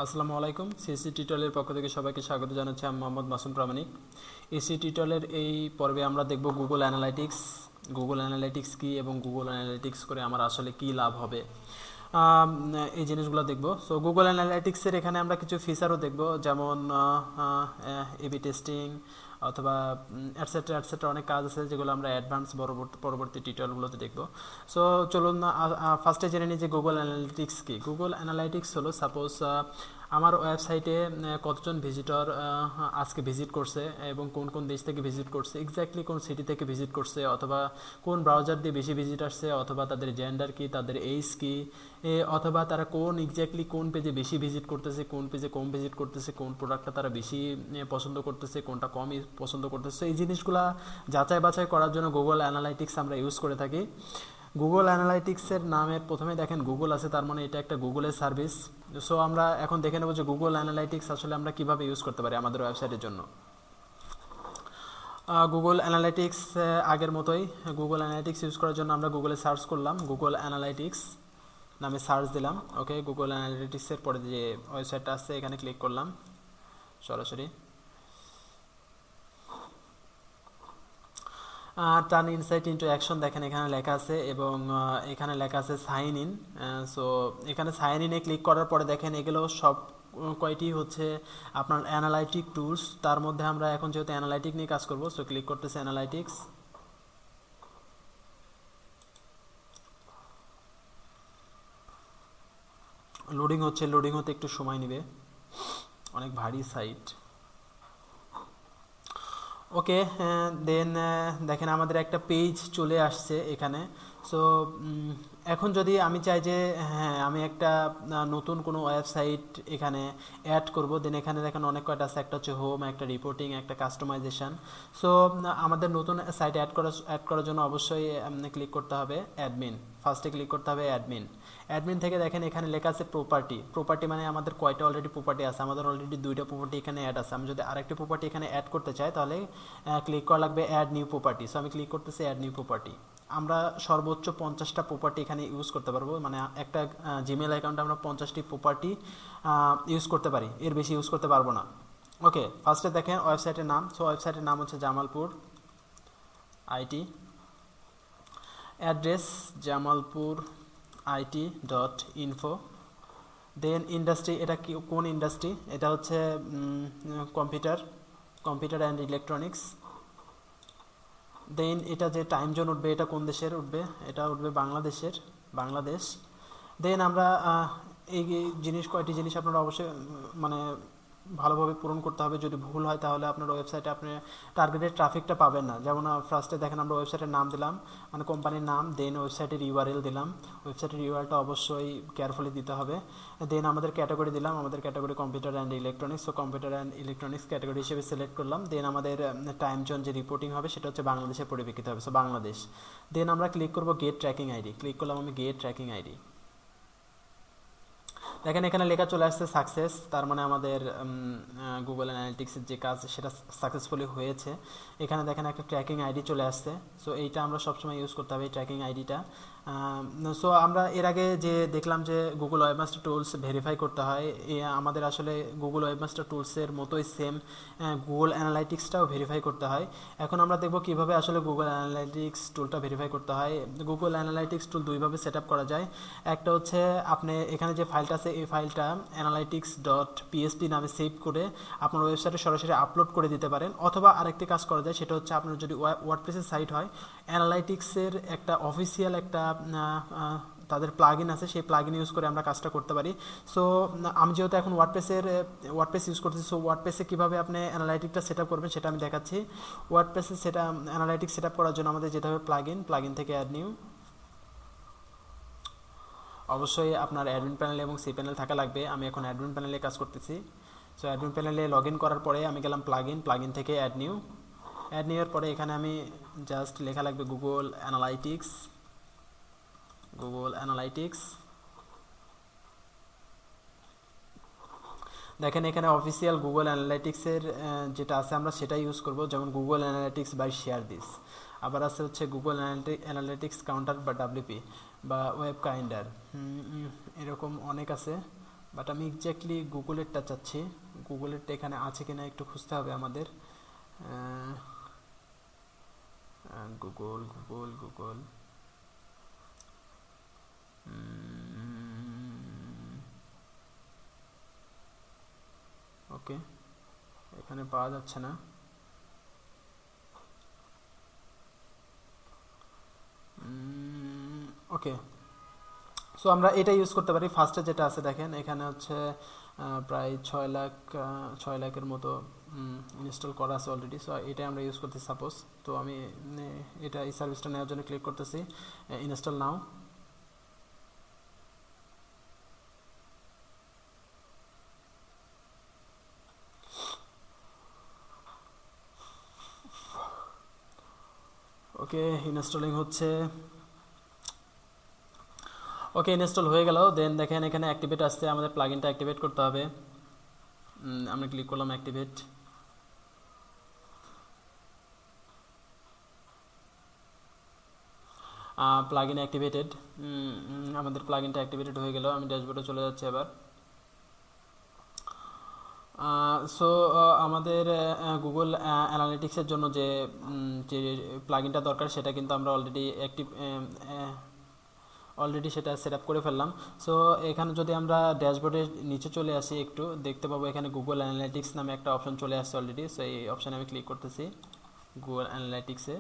আসসালামু আলাইকুম। সিএসসি টিউটোরিয়ালের পক্ষ থেকে সবাইকে স্বাগত জানাচ্ছি। আমি মোহাম্মদ মাসুম প্রামাণিক। এসি টিউটোরিয়ালের এই পর্বে আমরা দেখব গুগল অ্যানালাইটিক্স। গুগল অ্যানালাইটিক্স কী এবং গুগল অ্যানালাইটিক্স করে আমার আসলে কী লাভ হবে, এই জিনিসগুলো দেখব। সো গুগল অ্যানালাইটিক্সের এখানে আমরা কিছু ফিচারও দেখব, যেমন এবি টেস্টিং অথবা অ্যাটসেট্রা অ্যাটসেট্রা অনেক কাজ আছে যেগুলো আমরা অ্যাডভান্স পরবর্তী টিউটোরিয়ালগুলোতে দেখব। সো চলুন ফার্স্টে জেনে নিই যে গুগল অ্যানালিটিক্স কী। গুগল অ্যানালাইটিক্স হলো, সাপোজ আমার ওয়েবসাইটে কতজন ভিজিটর আজকে ভিজিট করছে এবং কোন কোন দেশ থেকে ভিজিট করছে, এক্স্যাক্টলি কোন সিটি থেকে ভিজিট করছে, অথবা কোন ব্রাউজার দিয়ে বেশি ভিজিট আসছে, অথবা তাদের জেন্ডার কী, তাদের এইজ কী, অথবা তারা কোন পেজে বেশি ভিজিট করতেছে, কোন পেজে কম ভিজিট করতেছে, কোন প্রোডাক্টটা তারা বেশি পছন্দ করতেছে, কোনটা কম পছন্দ করতেছে। এই জিনিসগুলা যাচাই বাছাই করার জন্য গুগল অ্যানালাইটিক্স আমরা ইউজ করে থাকি। গুগল অ্যানালাইটিক্সের নামের প্রথমে দেখেন গুগল আছে, তার মানে এটা একটা গুগলের সার্ভিস। সো আমরা এখন দেখে নেব যে গুগল অ্যানালাইটিক্স আসলে আমরা কিভাবে ইউজ করতে পারি আমাদের ওয়েবসাইটের জন্য। গুগল অ্যানালাইটিক্স আগের মতোই, গুগল অ্যানালাইটিক্স ইউজ করার জন্য আমরা গুগলে সার্চ করলাম, গুগল অ্যানালাইটিক্স নামে সার্চ দিলাম। ওকে, গুগল অ্যানালিটিক্সের পরে যে ওয়েবসাইটটা আছে এখানে ক্লিক করলাম সরাসরি। টার্ন ইনসাইট ইনটু অ্যাকশন দেখেন এখানে লেখা আছে, এবং এখানে লেখা আছে সাইন ইন। সো এখানে সাইন ইনে ক্লিক করার পরে দেখেন এগুলো সব কয়টি হচ্ছে আপনার অ্যানালাইটিক টুলস। তার মধ্যে আমরা এখন যেহেতু অ্যানালাইটিক নিয়ে কাজ করব, সো ক্লিক করতেছে অ্যানালাইটিক্স। লোডিং হচ্ছে, লোডিং হতে একটু সময় নেবে, অনেক ভারী সাইট। ওকে, দেন দেখেন আমাদের একটা পেজ চলে আসছে এখানে। সো এখন যদি আমি চাই যে হ্যাঁ আমি একটা নতুন কোনো ওয়েবসাইট এখানে অ্যাড করব, দেন এখানে দেখেন অনেক কয়টা আছে, একটা হচ্ছে হোম, একটা রিপোর্টিং, একটা কাস্টমাইজেশন। সো আমাদের নতুন সাইট অ্যাড করার জন্য অবশ্যই ক্লিক করতে হবে অ্যাডমিন। ফার্স্টে ক্লিক করতে হবে অ্যাডমিন। অ্যাডমিন থেকে দেখেন এখানে লেখা আছে প্রপার্টি। প্রপার্টি মানে আমাদের কয়টা অলরেডি প্রপার্টি আছে, আমাদের অলরেডি 2টা প্রপার্টি এখানে অ্যাড আছে। আমি যদি আরেকটি প্রপার্টি এখানে অ্যাড করতে চাই তাহলে ক্লিক করা লাগবে অ্যাড নিউ প্রপার্টি। সো আমি ক্লিক করতেছি অ্যাড নিউ প্রপার্টি। আমরা সর্বোচ্চ 50টা প্রপার্টি এখানে ইউজ করতে পারবো, মানে একটা জিমেল অ্যাকাউন্টে আমরা 50টি প্রপার্টি ইউজ করতে পারি, এর বেশি ইউজ করতে পারবো না। ওকে, ফার্স্টে দেখেন ওয়েবসাইটের নাম। সো ওয়েবসাইটের নাম হচ্ছে Jamalpur IT. Address Jamalpur IT.info। Then industry, এটা কি কোন ইন্ডাস্ট্রি, এটা হচ্ছে কম্পিউটার অ্যান্ড ইলেকট্রনিক্স। দেন এটা যে টাইম জোন উঠবে এটা কোন দেশের উঠবে, এটা উঠবে বাংলাদেশ। দেন আমরা এই কয়টি জিনিস আপনারা অবশ্যই মানে ভালোভাবে পূরণ করতে হবে। যদি ভুল হয় তাহলে আপনার ওয়েবসাইটে আপনি টার্গেটেড ট্রাফিকটা পাবেন না। যেমন ফার্স্টে দেখেন আমরা ওয়েবসাইটের নাম দিলাম, মানে কোম্পানির নাম, দেন ওয়েবসাইটের ইউআরএল দিলাম। ওয়েবসাইটের ইউআরএলটা অবশ্যই কেয়ারফুলি দিতে হবে। দেন আমাদের ক্যাটাগরি দিলাম, আমাদের category computer and electronics. So computer and electronics category হিসেবে সিলেক্ট করলাম। দেন আমাদের টাইম জোন যে রিপোর্টিং হবে সেটা হচ্ছে বাংলাদেশের পরিপ্রেক্ষিতে হবে, সো বাংলাদেশ। দেন আমরা ক্লিক করব গেট ট্র্যাকিং আইডি। ক্লিক করলাম আমি গেট ট্র্যাকিং আইডি। দেখেন এখানে লেখা চলে আসছে সাকসেস, তার মানে আমাদের গুগল অ্যানালিটিক্সের যে কাজ সেটা সাকসেসফুলি হয়েছে। এখানে দেখেন একটা ট্র্যাকিং আইডি চলে আসছে। সো এইটা আমরা সবসময় ইউজ করতে হবে, এই ট্র্যাকিং আইডিটা। সো আমরা এর আগে যে দেখলাম যে গুগল ওয়েবমাস্টার টুলস ভেরিফাই করতে হয়, আমাদের আসলে গুগল ওয়েবমাস্টার টুলসের মতোই সেম গুগল অ্যানালাইটিক্সটাও ভেরিফাই করতে হয়। এখন আমরা দেখব কিভাবে আসলে গুগল অ্যানালাইটিক্স টুলটা ভেরিফাই করতে হয়। গুগল অ্যানালাইটিক্স টুল দুইভাবে সেট আপ করা যায়। একটা হচ্ছে আপনি এখানে যে ফাইলটা আছে এই ফাইলটা analytics.php নামে সেভ করে আপনার ওয়েবসাইটে সরাসরি আপলোড করে দিতে পারেন, অথবা আরেকটি কাজ করা যায়, সেটা হচ্ছে আপনার যদি ওয়ার্ডপ্রেসের সাইট হয়, অ্যানালাইটিক্সের একটা অফিসিয়াল একটা তাদের প্লাগইন আছে, সেই প্লাগইন ইউজ করে আমরা কাজটা করতে পারি। সো আমি যেহেতু এখন ওয়ার্ডপ্রেস ইউজ করতেছি, সো ওয়ার্ডপ্রেসে কীভাবে আপনি অ্যানালাইটিকটা সেট আপ করবেন সেটা আমি দেখাচ্ছি। ওয়ার্ডপ্রেসে অ্যানালাইটিক্স সেট আপ করার জন্য আমাদের যেতে হবে প্লাগইন থেকে অ্যাড নিউ। অবশ্যই আপনার অ্যাডমিন প্যানেল এবং সি প্যানেল থাকা লাগবে। আমি এখন অ্যাডমিন প্যানেলে কাজ করতেছি। সো অ্যাডমিন প্যানেলে লগ ইন করার পরে আমি গেলাম প্লাগইন থেকে অ্যাড নিউয়ের পরে এখানে আমি জাস্ট লেখা লাগবে গুগল অ্যানালাইটিক্স। দেখেন এখানে অফিসিয়াল গুগল অ্যানালাইটিক্সের যেটা আছে আমরা সেটা ইউজ করব, যেমন Google analytics by share this. আবার আছে হচ্ছে গুগল অ্যানালিটিক্স কাউন্টার বা WP বা ওয়েব কাইন্ডার, এরকম অনেক আছে। বাট আমি এক্স্যাক্টলি গুগলেরটা চাচ্ছি, গুগলেরটা এখানে আছে কিনা একটু খুঁজতে হবে আমাদের। গুগল গুগল গুগল ওকে, এখানে পাওয়া যাচ্ছে না। ওকে, সো আমরা এটা ইউজ করতে পারি। ফার্স্টে যেটা আছে দেখেন এখানে হচ্ছে প্রায় 6 লাখ, 6 লাখের মতো ইনস্টল করা আছে অলরেডি। সো এটাই আমরা ইউজ করতেছি সাপোজ। তো আমি এটা এই সার্ভিসটা নেওয়ার জন্য ক্লিক করতেছি ইনস্টল নাও। ওকে, ইনস্টলিং হচ্ছে। ওকে, ইনস্টল হয়ে গেল। দেন দেখেন এখানে অ্যাক্টিভেট আসছে, আমাদের প্লাগইনটা অ্যাক্টিভেট করতে হবে। আমরা ক্লিক করলাম অ্যাক্টিভেট। প্লাগইন অ্যাক্টিভেটেড, আমাদের প্লাগইনটা অ্যাক্টিভেটেড হয়ে গেল। আমি ড্যাশবোর্ডে চলে যাচ্ছি এবার। সো আমাদের গুগল অ্যানালিটিক্সের জন্য যে যে প্লাগইনটা দরকার সেটা কিন্তু আমরা অলরেডি সেটা সেট আপ করে ফেললাম। সো এখানে যদি আমরা ড্যাশবোর্ডের নিচে চলে আসি একটু দেখতে পাবো এখানে গুগল অ্যানালিটিক্স নামে একটা অপশন চলে আসছে অলরেডি। সো এই অপশানে আমি ক্লিক করতেছি Google অ্যানালিটিক্সে।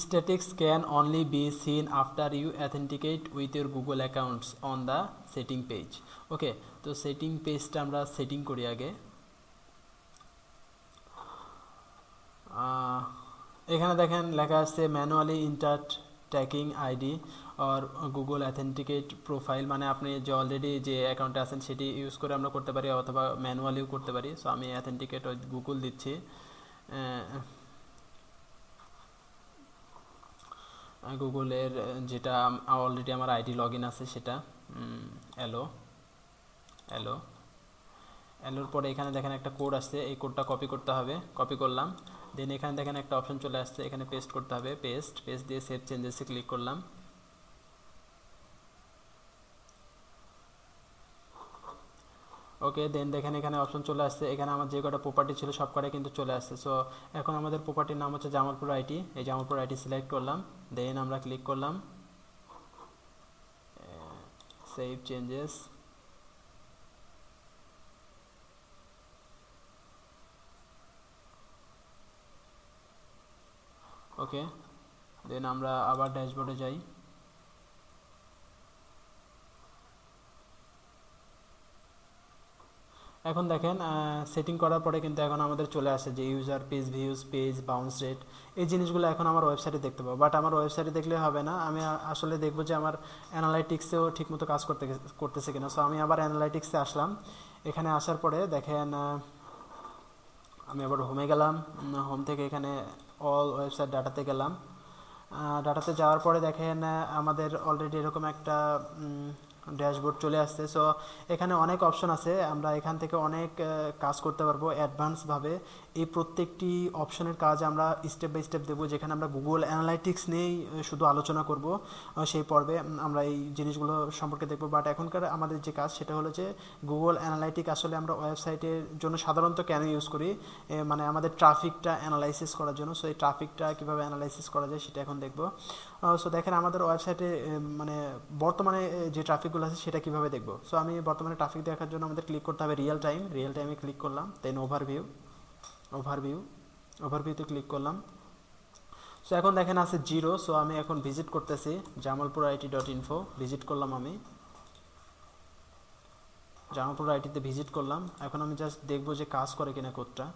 Statistics can only be seen after you authenticate with your Google accounts on the setting page. ওকে, তো সেটিং পেজটা আমরা সেটিং করি আগে। এখানে দেখেন লেখা আছে ম্যানুয়ালি ইন্টার ট্র্যাকিং আইডি আর গুগল অ্যাথেন্টিকেট প্রোফাইল, মানে আপনি যে অলরেডি যে অ্যাকাউন্টে আছেন সেটি ইউজ করে আমরা করতে পারি অথবা ম্যানুয়ালিও করতে পারি। সো আমি অ্যাথেন্টিকেট গুগল দিচ্ছি। গুগলের যেটা অলরেডি আমার আইডি লগ ইন আছে সেটা এলোর পরে এখানে দেখেন একটা কোড আসছে, এই কোডটা কপি করতে হবে। কপি করলাম। দেন এখানে দেখেন একটা অপশন চলে আসছে, এখানে পেস্ট করতে হবে। পেস্ট দিয়ে সেভ চেঞ্জেসে ক্লিক করলাম। ওকে, দেন দেখেন এখানে অপশন চলে আসছে, এখানে আমার যে কটা প্রপার্টি ছিল সব কটাই কিন্তু চলে আসছে। সো এখন আমাদের প্রপার্টির নাম হচ্ছে জামালপুর আইটি। এই জামালপুর আইটি সিলেক্ট করলাম। দেন আমরা ক্লিক করলাম সেভ চেঞ্জেস। ওকে, দেন আমরা আবার ড্যাশবোর্ডে যাই। এখন দেখেন সেটিং করার পরে কিন্তু এখন আমাদের চলে আসে যে user, page views, page bounce rate, এই জিনিসগুলো এখন আমার ওয়েবসাইটে দেখতে পাবো। বাট আমার ওয়েবসাইটে দেখলে হবে না, আমি আসলে দেখবো যে আমার অ্যানালাইটিক্সেও ঠিকমতো কাজ করতেছে কিনা। সো আমি আবার অ্যানালাইটিক্সে আসলাম। এখানে আসার পরে দেখেন আমি আবার হোমে গেলাম। হোম থেকে এখানে অল ওয়েবসাইট ডাটাতে গেলাম। ডাটাতে যাওয়ার পরে দেখেন আমাদের অলরেডি এরকম একটা ড্যাশবোর্ড চলে আসছে। সো এখানে অনেক অপশন আছে, আমরা এখান থেকে অনেক কাজ করতে পারবো অ্যাডভান্সভাবে। এই প্রত্যেকটি অপশনের কাজ আমরা স্টেপ বাই স্টেপ দেবো, যেখানে আমরা গুগল অ্যানালাইটিক্স নিয়েই শুধু আলোচনা করব। সেই পর্বে আমরা এই জিনিসগুলো সম্পর্কে দেখব। বাট এখনকার আমাদের যে কাজ সেটা হলো যে গুগল অ্যানালাইটিক আসলে আমরা ওয়েবসাইটের জন্য সাধারণত কেন ইউজ করি, মানে আমাদের ট্রাফিকটা অ্যানালাইসিস করার জন্য। সো এই ট্রাফিকটা কীভাবে অ্যানালাইসিস করা যায় সেটা এখন দেখব। সো দেখেন আমাদের ওয়েবসাইটে মানে বর্তমানে যে ট্রাফিকগুলো আছে সেটা কীভাবে দেখব। সো আমি বর্তমানে ট্রাফিক দেখার জন্য আমাদের ক্লিক করতে হবে রিয়েল টাইমে ক্লিক করলাম। দেন ওভারভিউতে ক্লিক করলাম। সো এখন দেখেন আছে 0। সো আমি এখন ভিজিট করতেছি jamalpur.it.info, ভিজিট করলাম। আমি জামালপুর আইটিতে ভিজিট করলাম। এখন আমি জাস্ট দেখবো যে কাজ করে কিনা কোডটা।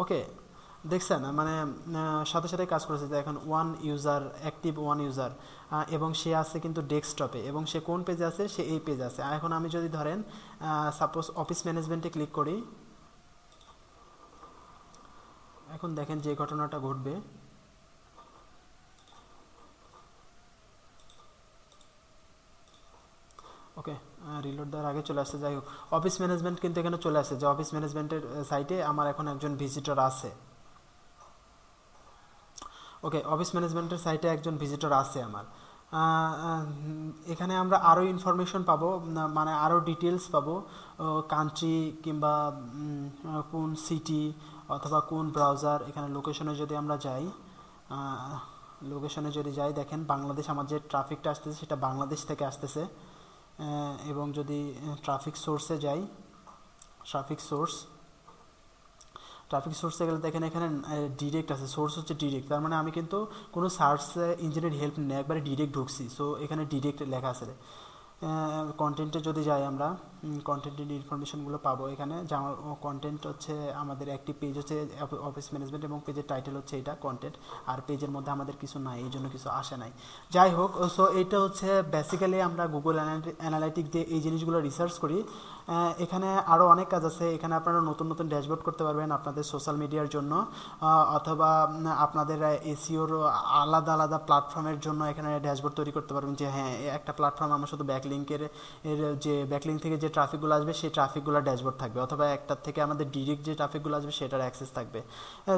ওকে, দেখছেন মানে সাথে সাথে কাজ করেছে। এখন অ্যাক্টিভ ওয়ান ইউজার, এবং সে আছে কিন্তু ডেস্কটপে, এবং সে কোন পেজে আছে, সে এই পেজে আছে। এখন আমি যদি ধরেন সাপোজ অফিস ম্যানেজমেন্টে ক্লিক করি, এখন দেখেন যে ঘটনাটা ঘটবে। ওকে, রিলোড দেওয়ার আগে চলে আসছে। যাই হোক, অফিস ম্যানেজমেন্ট কিন্তু এখানে চলে আসছে, যে অফিস ম্যানেজমেন্টের সাইটে আমার এখন একজন ভিজিটর আছে। ওকে, অফিস ম্যানেজমেন্টের সাইটে একজন ভিজিটর আছে আমার। এখানে আমরা আরও ইনফরমেশন পাবো, মানে আরও ডিটেলস পাবো, কান্ট্রি কিংবা কোন সিটি অথবা কোন ব্রাউজার। এখানে লোকেশনে যদি আমরা যাই, লোকেশনে যদি যাই, দেখেন বাংলাদেশ, আমার যে ট্রাফিকটা আসতেছে সেটা বাংলাদেশ থেকে আসতেছে। এবং যদি ট্রাফিক সোর্সে যাই, ট্রাফিক সোর্সে গেলে দেখেন এখানে ডিরেক্ট আছে, সোর্স হচ্ছে ডিরেক্ট, তার মানে আমি কিন্তু কোনো সার্চ ইঞ্জিনের হেল্প নিয়ে একবারে ডিরেক্ট ঢুকছি। সো এখানে ডিরেক্ট লেখা আছে। কন্টেন্টে যদি যাই আমরা, কন্টেন্টের ইনফরমেশনগুলো পাবো এখানে। যে আমার কন্টেন্ট হচ্ছে, আমাদের একটি পেজ হচ্ছে অফিস ম্যানেজমেন্ট এবং পেজের টাইটেল হচ্ছে এটা কন্টেন্ট, আর পেজের মধ্যে আমাদের কিছু নাই, এই জন্য কিছু আসে নাই। যাই হোক, সো এটা হচ্ছে বেসিক্যালি আমরা গুগল অ্যানালাইটিক দিয়ে এই জিনিসগুলো রিসার্চ করি। এখানে আরও অনেক কাজ আছে। এখানে আপনারা নতুন নতুন ড্যাশবোর্ড করতে পারবেন আপনাদের সোশ্যাল মিডিয়ার জন্য, অথবা আপনাদের এসইওর আলাদা আলাদা প্ল্যাটফর্মের জন্য এখানে ড্যাশবোর্ড তৈরি করতে পারবেন। যে হ্যাঁ, একটা প্ল্যাটফর্ম আমার শুধু ব্যাকলিঙ্কের যে ব্যাকলিঙ্ক থেকে যে ট্রাফিকগুলো আসবে সেই ট্রাফিকগুলো ড্যাশবোর্ড থাকবে, অথবা একটার থেকে আমাদের ডিরেক্ট যে ট্রাফিকগুলো আসবে সেটার অ্যাক্সেস থাকবে।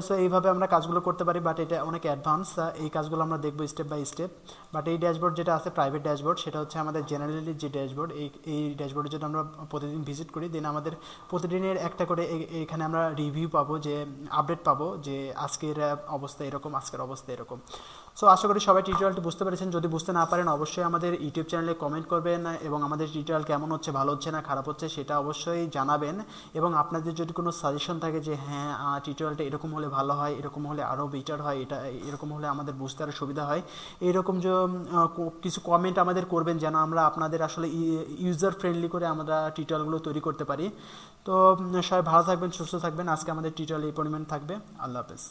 সো এইভাবে আমরা কাজগুলো করতে পারি, বাট এটা অনেক অ্যাডভান্স। এই কাজগুলো আমরা দেখবো স্টেপ বাই স্টেপ। বাট এই ড্যাশবোর্ড যেটা আছে প্রাইভেট ড্যাশবোর্ড, সেটা হচ্ছে আমাদের জেনারেলি যে ড্যাশবোর্ড, এই ড্যাশবোর্ডে যদি আমরা প্রতিদিন ভিজিট করি, দেন আমাদের প্রতিদিনের একটা করে এখানে আমরা রিভিউ পাবো, যে আপডেট পাবো, যে আজকের অবস্থা এরকম, আজকের অবস্থা এরকম। সো আশা করি সবাই টিউটোরিয়ালটি বুঝতে পেরেছেন। যদি বুঝতে না পারেন অবশ্যই আমাদের ইউটিউব চ্যানেলে কমেন্ট করবেন, এবং আমাদের টিউটোরিয়াল কেমন হচ্ছে, ভালো হচ্ছে না খারাপ হচ্ছে সেটা অবশ্যই জানাবেন। এবং আপনাদের যদি কোনো সাজেশন থাকে যে হ্যাঁ, টিউটোরিয়ালটা এরকম হলে ভালো হয়, এরকম হলে আরও বেটার হয়, এটা এরকম হলে আমাদের বুঝতে আরও সুবিধা হয়, এইরকম যে কিছু কমেন্ট আমাদের করবেন, যেন আমরা আপনাদের আসলে ইউজার ফ্রেন্ডলি করে আমরা টিউটোরিয়ালগুলো তৈরি করতে পারি। তো সবাই ভালো থাকবেন, সুস্থ থাকবেন। আজকে আমাদের টিউটোরিয়াল এই পরিমাণ থাকবে। আল্লাহ হাফেজ।